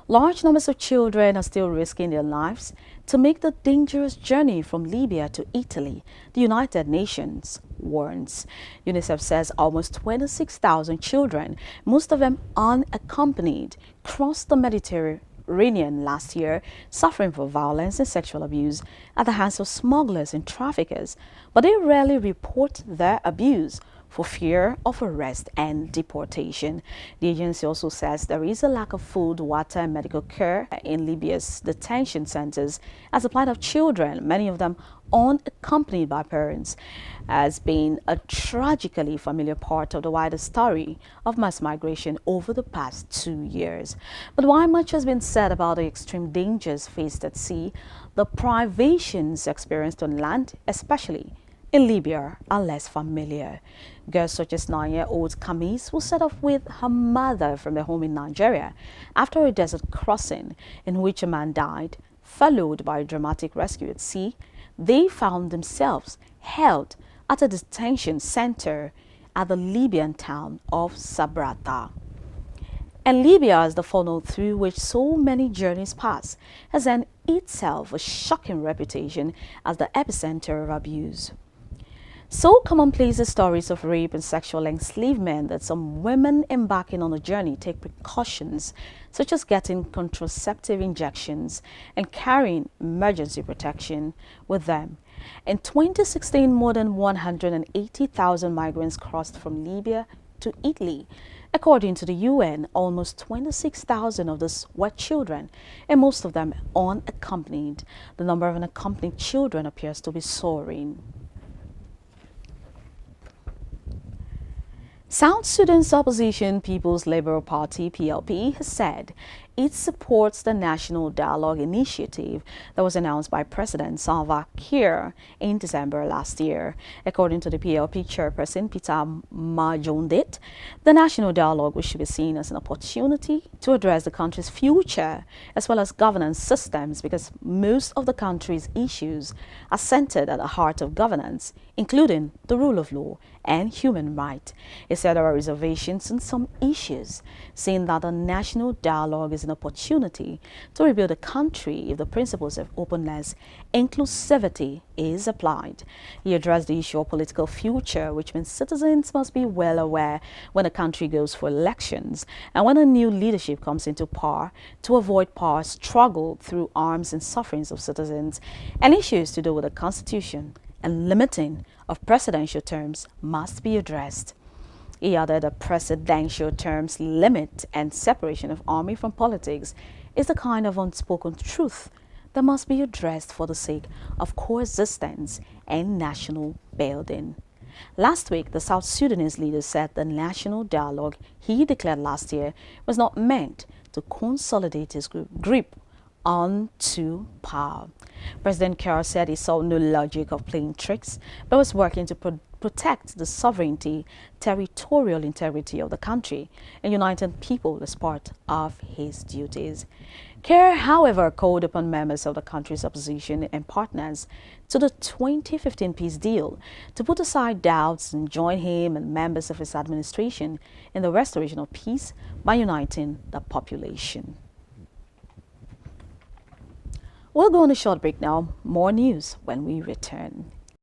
Large numbers of children are still risking their lives to make the dangerous journey from Libya to Italy, the United Nations warns. UNICEF says almost 26,000 children, most of them unaccompanied, crossed the Mediterranean last year, suffering from violence and sexual abuse at the hands of smugglers and traffickers, but they rarely report their abuse for fear of arrest and deportation. The agency also says there is a lack of food, water, and medical care in Libya's detention centers as a plight of children, many of them unaccompanied by parents, has been a tragically familiar part of the wider story of mass migration over the past 2 years. But while much has been said about the extreme dangers faced at sea, the privations experienced on land, especially in Libya, are less familiar. Girls such as 9-year-old Kamis was set off with her mother from their home in Nigeria after a desert crossing in which a man died, followed by a dramatic rescue at sea. They found themselves held at a detention center at the Libyan town of Sabrata. And Libya, as the funnel through which so many journeys pass, has earned itself a shocking reputation as the epicenter of abuse. So commonplace the stories of rape and sexual enslavement that some women embarking on a journey take precautions, such as getting contraceptive injections and carrying emergency protection with them. In 2016, more than 180,000 migrants crossed from Libya to Italy. According to the UN, almost 26,000 of these were children, and most of them unaccompanied. The number of unaccompanied children appears to be soaring. South Sudan's opposition People's Liberal Party, PLP, has said it supports the National Dialogue Initiative that was announced by President Salva Kiir in December last year. According to the PLP chairperson, Peter Majondit, the National Dialogue, which should be seen as an opportunity to address the country's future as well as governance systems, because most of the country's issues are centered at the heart of governance, including the rule of law and human rights. He said there are reservations on some issues, saying that the National Dialogue is an opportunity to rebuild a country if the principles of openness, inclusivity is applied. He addressed the issue of political future, which means citizens must be well aware when a country goes for elections and when a new leadership comes into power to avoid power struggle through arms and sufferings of citizens, and issues to do with the Constitution and limiting of presidential terms must be addressed. He added that presidential terms limit and separation of army from politics is the kind of unspoken truth that must be addressed for the sake of coexistence and national building. Last week, the South Sudanese leader said the national dialogue he declared last year was not meant to consolidate his grip onto power. President Kiir said he saw no logic of playing tricks, but was working to protect the sovereignty, territorial integrity of the country and uniting people as part of his duties. Kiir, however, called upon members of the country's opposition and partners to the 2015 peace deal to put aside doubts and join him and members of his administration in the restoration of peace by uniting the population. We'll go on a short break now. More news when we return.